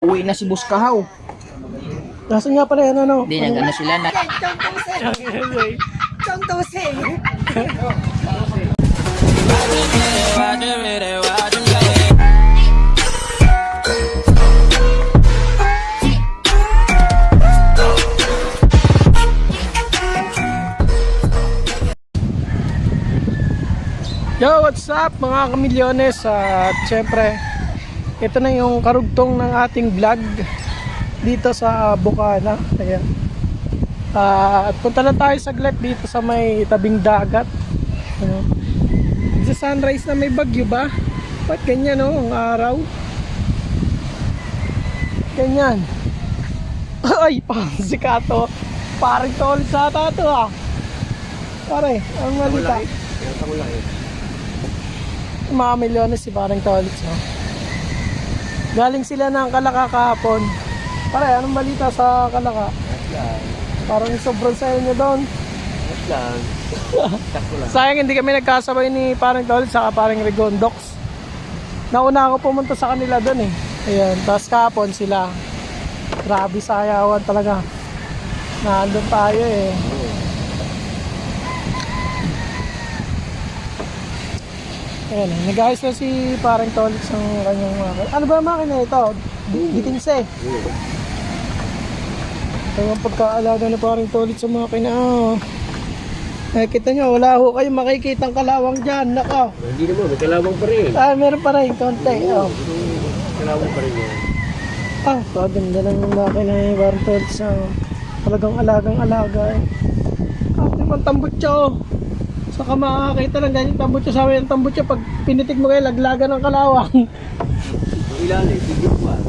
Uwi na si Buskahaw. Nasaan nga pala yan, ano? Hindi nag-ano sila na. Yo, what's up mga kamilyones? At syempre, ito na yung karugtong ng ating vlog dito sa Bukana. Ayan. At punta lang tayo saglit dito sa may tabing dagat. Sa sunrise na may bagyo ba? Ba't ganyan, no? Ang araw. Ganyan. Ay, pansikato. Parang tol sa tato ah. Pare, ang malita. Mga milyones si parang Tolits, no? Galing sila ng Kalaka kahapon. Pare, anong balita sa Kalaka? Parang sobrang saya nyo doon. Sayang hindi kami nagkasabay ni parang Tolits saka parang Rigondox. Nauna ako pumunta sa kanila doon eh. Ayan, tapos kahapon sila. Grabe sayawan talaga. Nandun tayo eh. Ayan, nag-ayos na si parang Tolits ng kanyang makina. Ano ba makina ito? Bitingse. Ito ang pagkaalaga na parang Tolits sa makina. Nakikita nyo, wala ho kayo makikitang kalawang dyan. Naka. Hindi naman, may kalawang pa rin. Meron pa rin, konti. Kalawang pa rin yan. Paganda lang yung makina ni parang Tolits. Talagang alagang-alaga eh. Yung tambutso. Saka makakita lang ganyan tambutso. Sabi ng tambutso, pag pinitik mo kayo, laglagan ng kalawang. Ang ilalim, bigyan ko ah.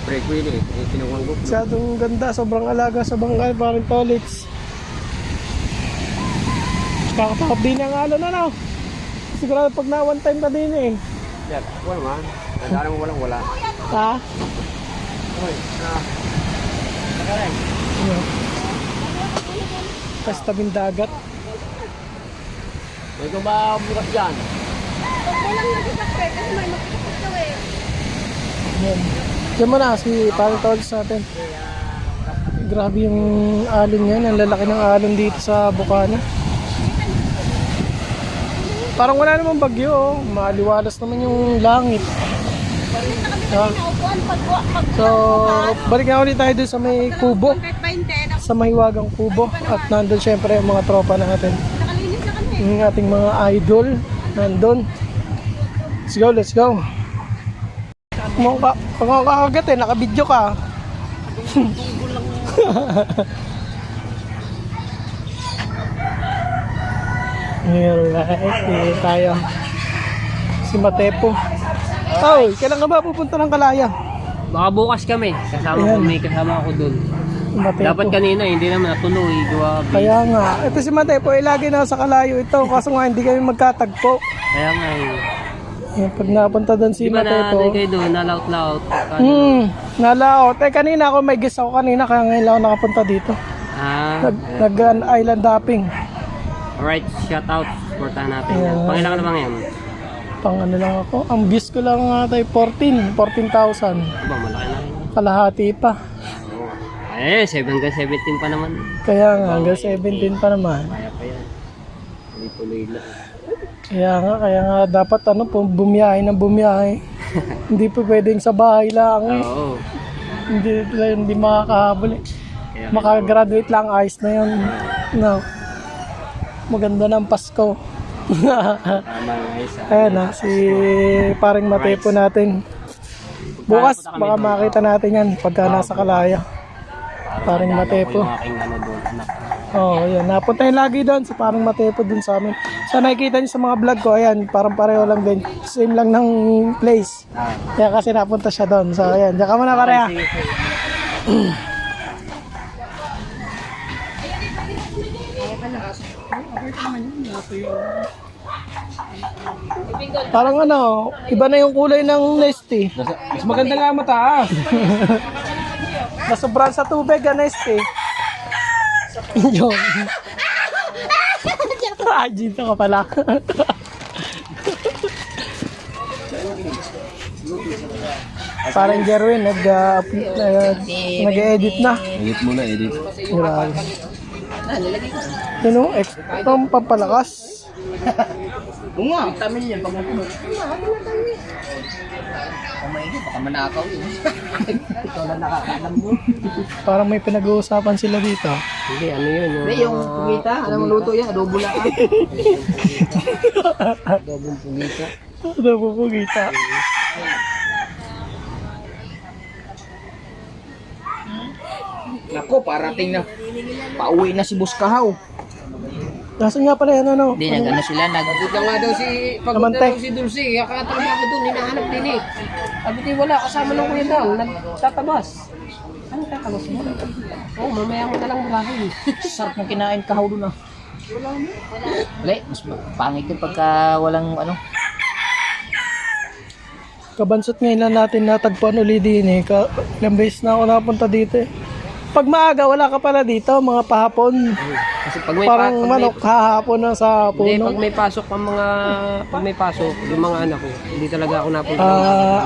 Spray ko yun eh. Kinukuha ko. Masyadong ganda, sobrang alaga sa bangkay, parang Tolits. Kakatakap din ang alon, ano? Sigurado pag na one time pa din eh. Yan, wala man. Nandaan mo walang wala. Ha? Okay, nakaray. Tapos tabing dagat. May kumabukas dyan. Walang nagkakapre kasi may makikipag daw eh. Yan. Diyan mo na si parang Tolits natin. Grabe yung alon yan. Ang lalaki ng alon dito sa Bukana. Parang wala namang bagyo. Oh. Maliwalas naman yung langit. So, balik na ulit tayo dun sa may kubo. Sa mahiwagang kubo. At nandun syempre yung mga tropa natin. Yung ating mga idol. Nandun. Let's go, let's go. Pag ako kakagat eh, nakabidyo ka. Alright, tayo. Si Matepo. Oh, kailan ka ba pupunta ng Kalaya? Baka bukas kami. Kasama ko, may kasama ako dun. Matepo. Dapat kanina, hindi naman natuloy. Kaya nga. Ito si Matepo, lagi na sa Kalayo ito. Kaso nga, hindi kami magkatagpo. Kaya nga eh. Yan, pag napunta doon si Matepo. Di ba na kayo doon, nalaut-laut? Nalaot. Kanina ako, may guest ako kanina, kaya ngayon lang ako nakapunta dito. Nag-island hopping. Alright, shout out. Supportahan natin. Yeah. Pangilan ka na ba ngayon? Pang ano lang ako. Ang views ko lang nga tayo, 14,000. Aba, malaki na rin. Kalahati pa. Eh, 7 hanggang 17 pa naman. Kaya nga, hanggang 17 pa naman. Kaya pa yan. Hindi tuloy na. Kaya nga dapat bumiyahe ng bumiyahe. Hindi pa pwedeng sa bahay lang eh. Oo. Hindi makakahabol eh. Makagraduate lang, ayos na yun. No. Maganda ng Pasko. Ayan na, si parang Matepo natin. Bukas, baka makita natin yan pagka nasa Kalaya. Parang Matepo. Oo, yan. Napunta yung lagi doon sa parang Matepo doon sa amin. So nakikita niyo sa mga vlog ko, ayan, parang pareho lang din. Same lang ng place. Kaya kasi napunta siya doon. So ayan, diyan ka muna pareha. Parang iba na yung kulay ng Nesty. Mas maganda nga mataas. Nasobrahan sa tubig ang Nesty. Yun. Dito ka pala. Parang Jerwin, nag-edit na. Edit mo na, edit. Grabe. Yun o, extra pampalakas. Oo nga. Vitamin yan pag napunod. Kumain baka manakaw yun. Ikaw na nakakalam mo. Parang may pinag-uusapan sila dito. Hindi, ano yun? Yung pugita, alam mo luto yan, adobo lang. Adobong pugita. Ano po pugita? Nako, parating na. Pauwi na si Buskahaw. Nasaan nga pala yan, ano? Hindi, nag-ano sila, Punta nga daw si, pagpunta Namantay. daw si Dulce, kakatrabaho doon, hinahanap din eh. Sabi ko, wala, kasama ng kuya daw, nagtatabas. Ano tatabas mo? Oo, mamaya mo na lang marahin. Sarap ng kinain kahaw doon ah. Wala, mas pangit yung pagka walang ano. Kabansot ngayon lang natin natagpuan uli din eh. Ilang beses na ako napunta dito eh. Pag maaga, wala ka pala dito, mga pahapon. Kasi pag may Parang manok hahapon na sa Hindi, puno. pag may pasok ang mga, pag may pasok, yung mga anak ko, hindi talaga ako napunta.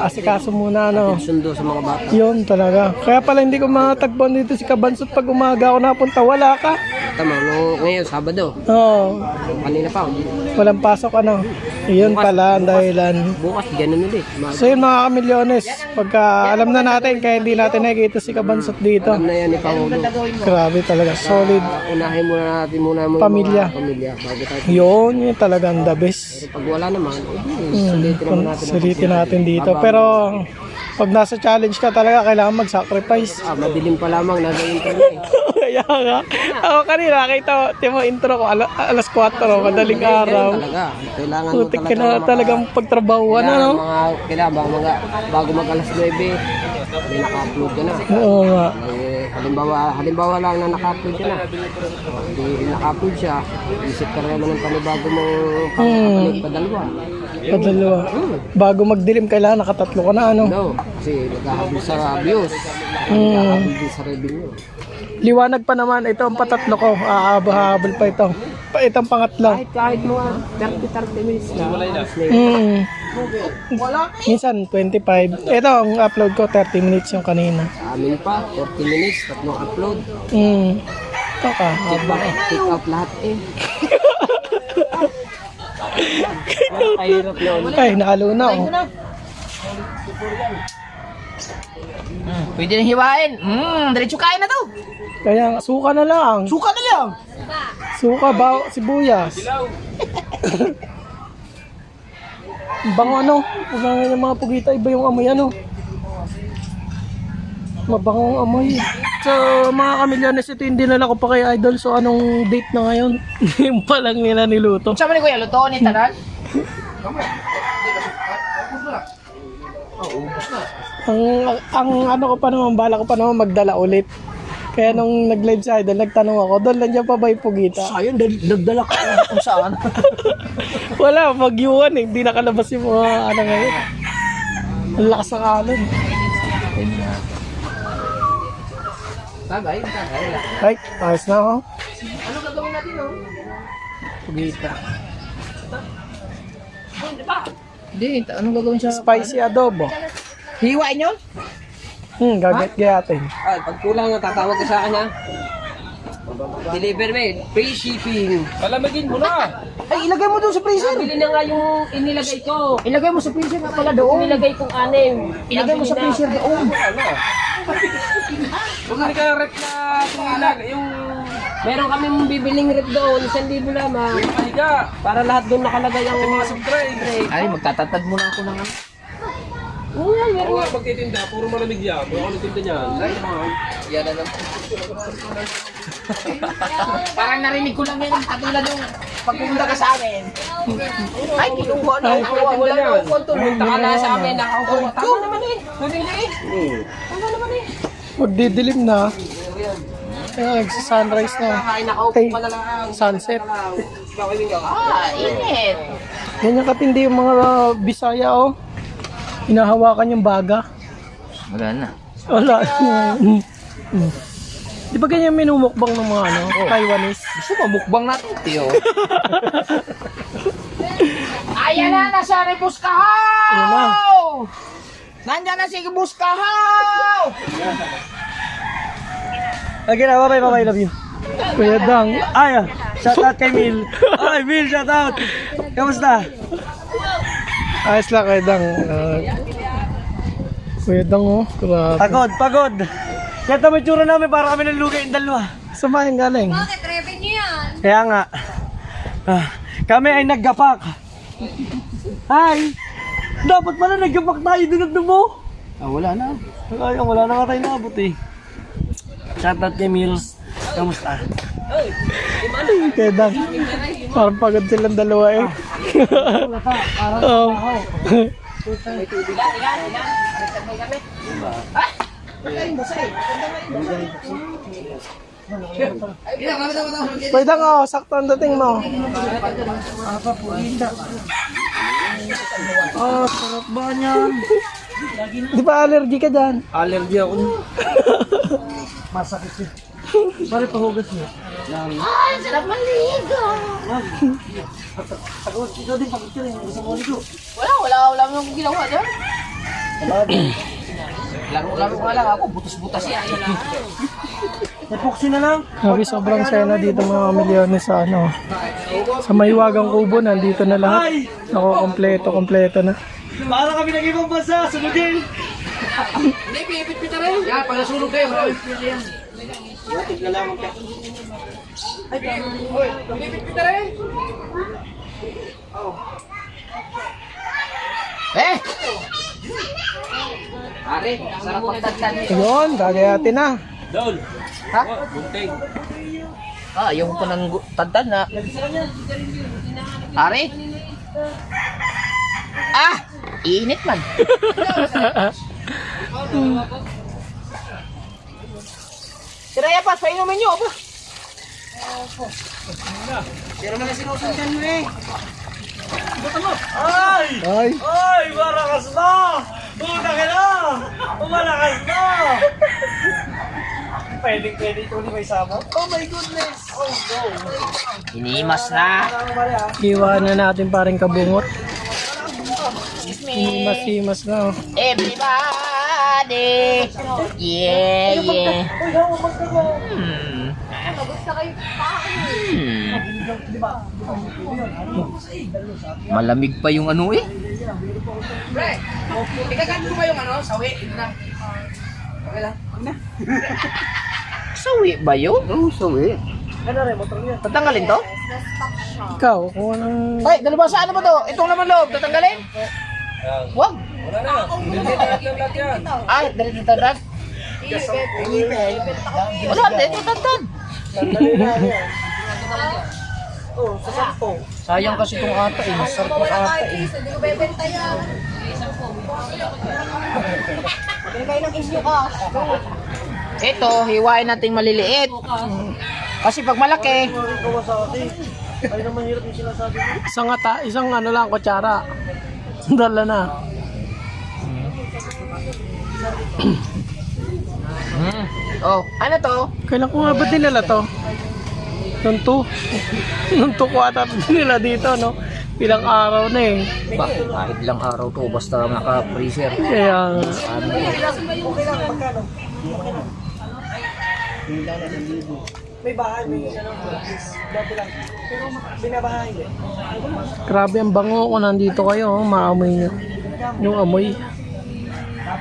Asikaso muna, ano. Sundo sa mga bata. Yun talaga. Kaya pala hindi ko matagpuan dito si Kabansot pag umaga ako napunta. Wala ka. Tama, ngayon, Sabado. Oo. Kanina pa. Walang pasok, ano. Yun pala ang dahilan. Bukas, ganun ulit. So yun mga kamilyones, pagka alam na natin, kaya hindi natin nakikita si Kabansot dito. Alam na yan ni Pangulo. Grabe talaga, solid. Unahin muna natin muna yung Pamilya. mga pamilya. Bago tayo. Yun talagang the best. Pag wala naman, sulitin naman natin. Sulitin natin dito. Pero pag nasa challenge ka talaga, kailangan mag-sacrifice. Madilim pa lamang, nag-interview eh. Kaya nga. Ako kanina, kita mo intro ko, alas 4, madaling araw. Talaga, kailangan mo Putik ka na talagang pagtrabahuan, ano? Kailangan bago mag alas 9, may naka-upload ka na. Oo nga. Halimbawa lang na naka-upload ka na. Hindi naka-upload siya, isip ka rin ng panibago mong pag-upload padalwa. Padalawa. Bago magdilim, kailangan nakatatlo ka na, ano? No, kasi naghahabol sa views, naghahabol din sa revenue. Liwanag pa naman, ito ang patatlo ko. Habol pa ito. Itong pangatlo. Kahit mga 30 minutes na. Minsan 25. Ito ang upload ko 30 minutes yung kanina. Sa amin pa, 40 minutes, tatlong upload. Ito ka. Haba eh, take out lahat eh. Kahirap yun. Ay, nalo na oh. Pwede nang hiwain. Diretso kain na to. Kaya suka na lang. Suka na lang. Suka, sibuyas. Bango ano? Bango yung mga pugita, iba yung amoy ano? Mabangong amoy. So mga kamilyones, ito yung dinala ko pa kay Idol. So anong date na ngayon? Yung pa lang nila niluto. Sama ni Kuya Luto ni Tanan. Ang ano ko pa naman, bala ko pa naman magdala ulit. Kaya nung nag-live si Idol, nagtanong ako, Dol, nandiyan pa ba yung pugita? Sayang, nagdala ka kung saan. Wala, magyuan eh. Hindi nakalabas yung mga ano ngayon. Ang lakas ng alon. Tagay. Right, ayos na ako. Ano gagawin natin no? Pugita. Hindi, anong gagawin siya? Spicy adobo. Hiwain yun? Gagat-gayatin. Pag kulang, tatawag ka sa akin ha. Deliver me, free shipping. Palamigin mo na. Ay, ilagay mo doon sa freezer. Bili na nga yung inilagay ko. Ilagay mo sa freezer na pala doon. Inilagay kong 6. Ilagay mo sa freezer doon. Huwag ka rep na tumilag. Meron kami bibiling rep doon, 1,000 lamang. Para lahat doon nakalagay ang mga subscribe. Ay, magtatatad muna ako ng ano. Oo, meron nga. Pagtitinda, puro malamig yan. Puro nagtinda niyan. Yan na lang. Parang narinig ko lang yan katulad yung pagpunta ka sa amin. Ay, kinuha na ako. Wala yung konto. Punta ka na sa amin. Nakakuha. Tama naman eh. Hindi eh. Tama naman eh. Magdidilim na. Ay, sunrise na. Ay, nakaupo Ay, ka na lang. sunset. Init. Ganyan katindi yung mga Bisaya oh. Hinahawakan yung baga. Wala na. Wala. Di ba ganyan minumukbang ng mga ano, Taiwanese? Gusto mamukbang natin, tiyo. Ayan na, nasa Rebus Ayan na. Kahaw! Nandiyan na si Buskahaw! Okay na, bye-bye, love you. Kuya Dang. Ay, shout out kay Mil. Ay, Mil, shout out. Kamusta? Ayos lang Kuya Dang. Kuya Dang oh. Grabe. Pagod. Kaya tama tsura namin para kami nalugay yung dalawa. Saan galing? Bakit? Revenue yan. Kaya nga, kami ay naggapak. Ay, dapat pala naggapak tayo dunod mo. Wala na. Ay, wala na nga tayo naabot eh. Shout out kay Mills. Kamusta? Kuya Dang. Parang pagod silang dalawa eh. Oo. Kuya Dang oh, sakto ang dating mo. Sarap ba niyan? Di ba allergy ka dyan? Allergy ako niya. Masakit siya. Pare pahugas niya. Sarap maligo. Ikaw din, pagod ka rin. Gusto mo ligo. Wala akong ginawa dyan. Laro nga lang ako, butas-butas yan. Epoxy na lang. Grabe, sobrang sena dito mga milyones sa ano. Sa Mahiwagang Kubo, nandito na lahat. Ako, kompleto na. Para kami nag-ibang bansa, sunugin. Hindi, pipit-pit na rin. Yan, pag nasunog kayo, maraming pipit yan. Pipit-pit na rin. Pare, sarap pagtagtan niyo. Ayun, gagayatin na. Dol. Ha? Bunting. Yung panang tagtan na. Pare? Init man. Siraya pa, painumin niyo, ba? Pero mga sinusundan mo eh. Ay, malakas na! Puta ka na! Malakas na! Pwede ito ni may sama? Oh my goodness! Oh no! Inimas na. Iwanan natin parang kabungot. Himas na. Oh. Everybody! Yeah! Malamig pa yung ano eh. Pre, ikakat mo ba yung ano? Sawi? Okay lang. Sawi ba yun? Oo, sawi. Tatanggalin to? Ikaw, kung anong... Ay, dalawa sa ano ba to? Itong naman loob, tatanggalin? Wag! Wala na. Hindi lahat yan. Ay, dali dito dad. Wala, dito dad. Sayang kasi itong ata eh. Masarap ng ata eh. Hindi ko bebenta yan. Pagkakay kayo ng isyo ka. Ito, hiwain nating maliliit. Kasi pag malaki, Isang ano lang, kutsara. Dala na. oh, ano to? Kailan ko nga ba dinala to? Nung 2 ko ata nila dito, no? Ilang araw na eh. Kahit lang araw to, basta naka-freezer. Kaya, May bahay, may ano, dati lang. Pero binabahay eh. grabe ang bango kung nandito kayo, oh. Maamoy nyo. Yung amoy.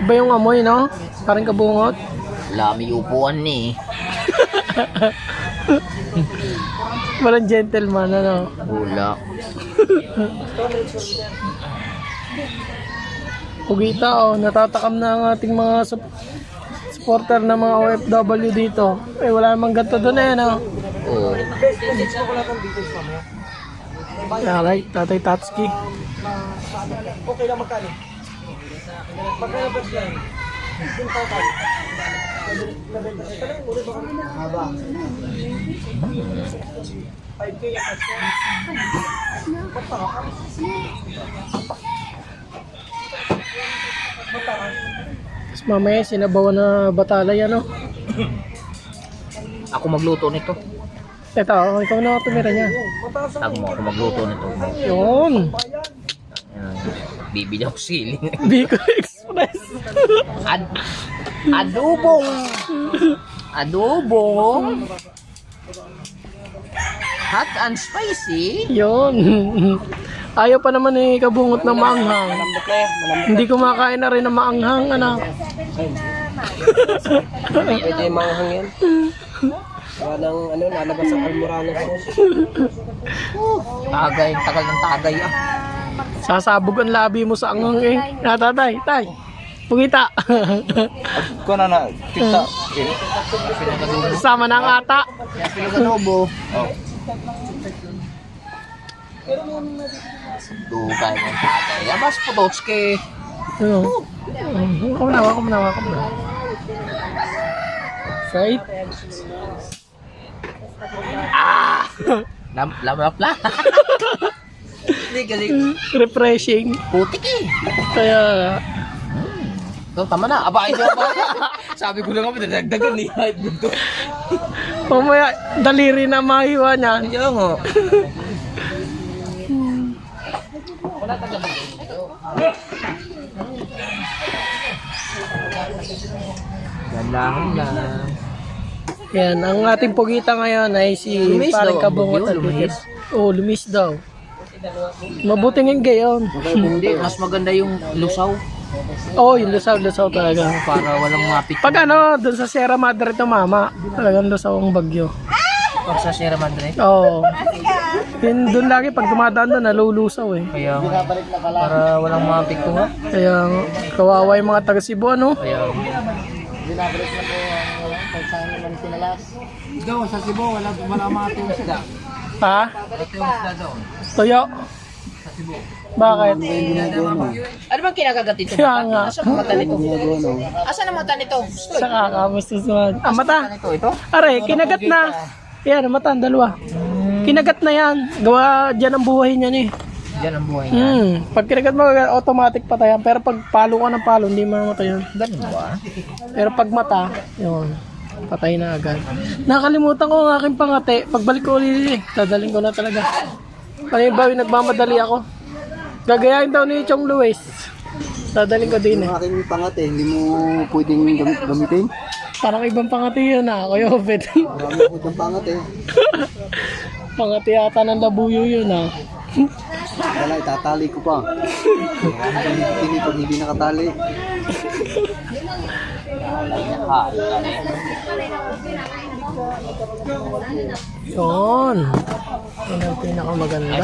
Iba yung amoy, no? Parang kabungot. Lami upuan ni. Walang gentleman, ano? Wala. Pugita, oh. Natatakam na ang ating mga supporter na mga OFW dito. Eh, wala namang ganito doon eh, no? Oh. Alright, Tatay Tatsuki. Okay lang magkano? Magkano ba siya? Haba. 5K ang kasi. Tapos mamaya sinabawan na batalay, ano? Ako magluto nito. Ito, oh, ikaw na tumira niya. Ako magluto nito. Yun. Bibili ako sili. Bicol Express. Flores. Adobong hot and spicy. Yun. Ayaw pa naman eh kabungot ng maanghang. Hindi kumakain na rin ng maanghang, anak. Pwede manghang yan. Walang ano, lalabas ang almorano. Tagay, tagal ng tagay ah. Sasabog ang labi mo sa anghang eh. Tatay, tay. Pugita. Ko na tikta. Sama ng ata. Pinag-adobo. Dugay ng tagay. Abas Potocki. Ano? Wako mo na. Right? Lamlapla. Hindi kasi Refreshing. putik eh. Kaya, So, tama na. Aba, ito ba? Sabi ko lang kami, dadagdagan ni hype dito. mamaya daliri na mahiwa niyan. Kaya nga. Ganahan lang. Yan, ang ating pugita ngayon ay si Lumis Paring daw, Kabungot. bagyo, lumis. Oh, lumis daw. Mabuting yung gayon. Hindi, mas maganda yung lusaw Oh, yung lusaw talaga. para walang mapit. Pag ano, dun sa Sierra Madre tumama, talagang lusaw ang bagyo. Pag sa Sierra Madre. Oo. Yun, dun lagi pag dumadaan doon, nalulusaw eh. Kaya para walang mapit ko nga. Kaya kawawa yung mga taga Cebu, ano? Kaya Ha? Tuyo? Bakit? ano bang kinakagat ito? Kaya nga. Asa ang mata nito? Asa ang mata nito? Sa kakamustos naman. Ah, mata. Ito? Are, kinagat na. Yan, ang mata, ang dalawa. Kinagat na yan. Gawa dyan ang buhay niyan eh. Diyan ang buhay niya. Pag kinagat mo, automatic patay yan. Pero pag palo ka ng palo, hindi mamatay yan. Ganun ba? Pero pag mata, yun, patay na agad. Nakalimutan ko ang aking pangate. Pagbalik ko ulit, dadaling ko na talaga. Panibawi, nagmamadali ako. Gagayahin daw ni Chong Luis. Dadaling ko din eh. Aking pangate, hindi mo pwedeng gamitin. Parang ibang pangate yun ah, Kuya Obed. Marami ako ng pangate. Pangate yata ng labuyo yun ah. Wala, itatali ko pa. Hindi pag hindi nakatali. Yun. Yun ang pinakamaganda.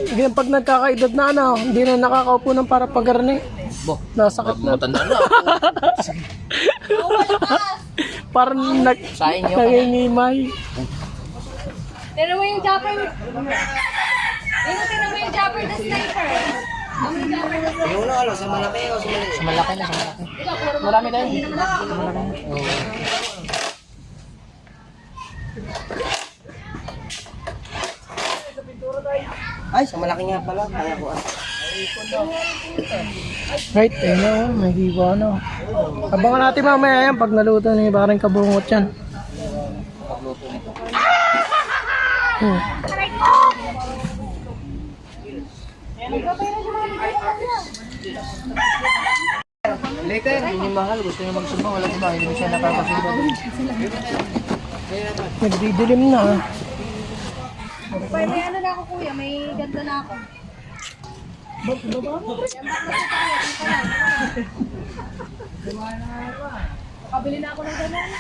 Ganyan pag nagkakaedad na ano, hindi na nakakaupo ng para pagarni. Bo, Nasakit na. matanda na. Parang Sayang yun. nangingimay. Pero mo yung Japper. Tingnan mo yung Japper the sniper. Yung ano, sa malaki o sa malaki? Sa malaki na, sa malaki. Marami tayo. Ay, sa malaki nga pala. Kaya ko Right, ayun na, may hiwa na. Abangan natin mamaya yan pag naluto ni Paring Kabungot yan. Later, hindi mahal. Gusto niyo magsumba. Walang iba. Hindi mo siya nakakasumba. Nagdidilim na. May ano na ako kuya, may ganda na ako. Kabili na ako ng ganun.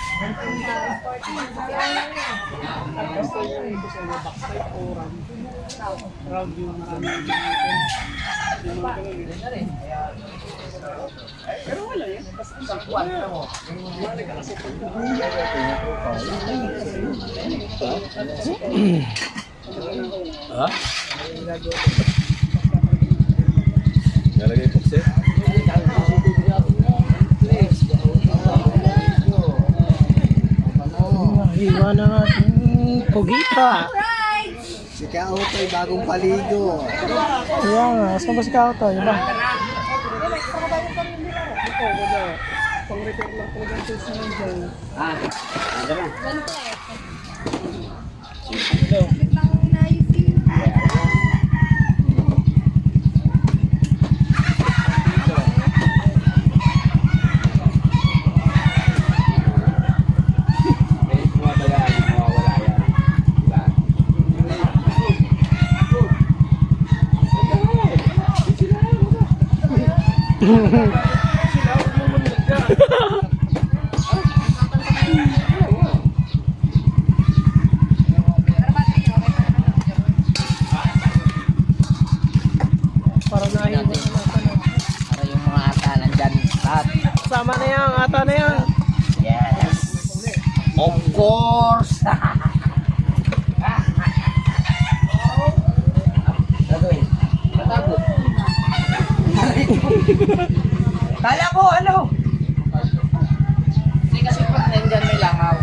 Nalagay po siya. Hiwa na nga ating pugita. Si Kautoy, bagong paligo. Kaya nga, saan ba si Kauto? Yun ba? Para nahiwa. Para yung mga ata nandyan lahat. Sama na yan, ata na yan. Yes. Of course. Gagawin. Matago. Kala ko, ano? Hindi kasi pag nandyan may langaw.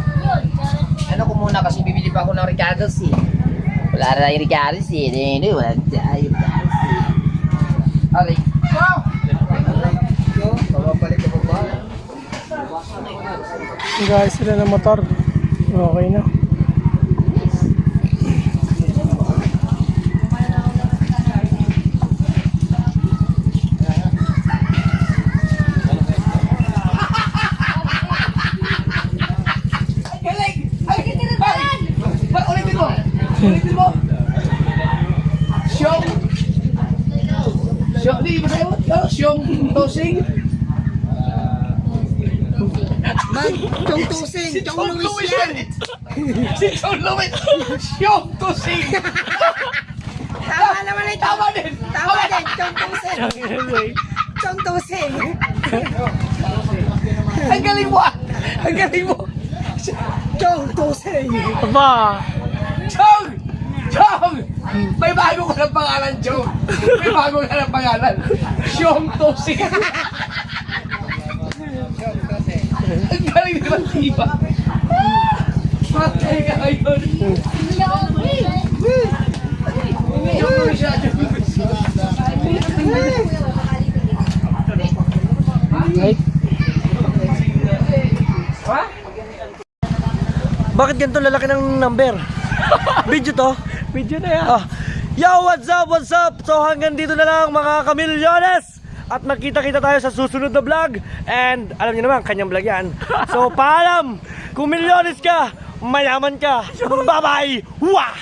Ano ko muna kasi bibili pa ako ng Ricardo's eh. Wala na yung Ricardo's eh. Hindi, wala na yung Ricardo's eh. Okay. Guys, sila ng motor. Okay na. Galing! Ay! Ba, ulitin mo! Ulitin mo! Siyong! Siyong, di ba sa'yo? Siyong tosing! Chong Tusing, Si Chong Luis yan! Si Chong Luis! Siyong tosing! Tama naman ito. Tama din! Tama din, Chong Tusing. Chong Tusing. Ang galing mo ah! Ang galing mo! Chong Tusing. Aba! Chong! Chong! May bago ka ng pangalan, Chong! May bago ka ng pangalan! Siyong tosing! Ang galing naman, diba? Patay ka ngayon! Chong Luis siya, Chong Luis. Ay, Ha? Bakit ganito lalaki ng number? Video to? video na yan. Yo, what's up, what's up? So hanggang dito na lang mga kamilyones. At magkita-kita tayo sa susunod na vlog. And alam niyo naman, kanyang vlog yan. So paalam, kung milyones ka, mayaman ka. Bye-bye! Wah!